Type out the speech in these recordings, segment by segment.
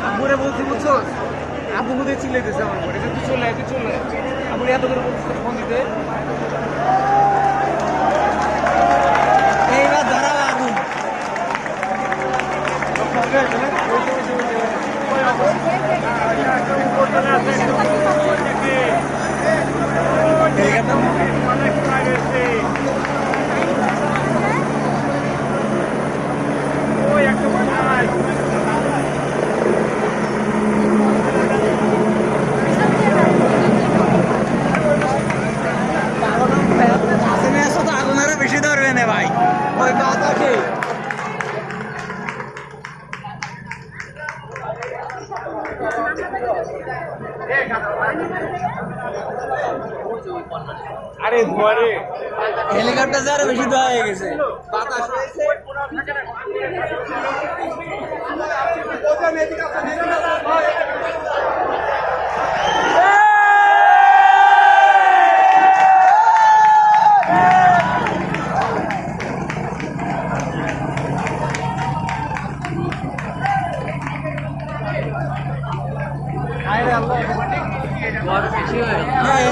আব্বুরে বলছি বুঝছো, আব্বু বোধহয় চিল্লাইতেছে আমার উপরে, তুই চলে আয়, তুই চলে আয়। আব্বুরে এত করে বলতেছে ফোন দিতে। এইবার ধরাও আগুন। আগুন আরো বেশি ধরবে না ভাই, ওই বাতাসে। আরে ধোয়ারে হেলিকপ্টার আরো বেশি ধোয়া হয়ে গেছে, বাতাস হয়েছে।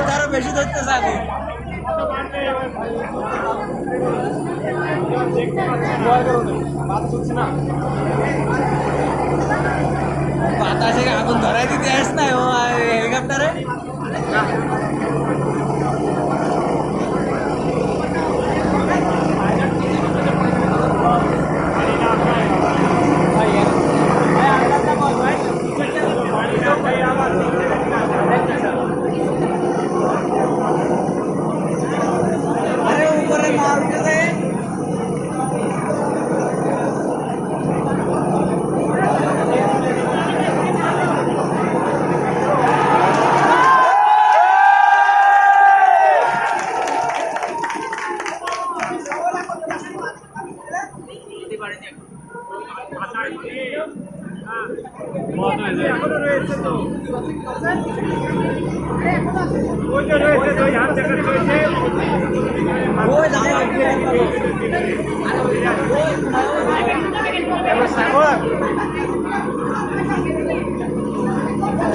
তারও বেশি ধরতে যাবে। বাতাসে আগুন ধরাই দিতে আস না ও হেলিকপ্টারে।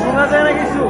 শোনা যায় না কিছু।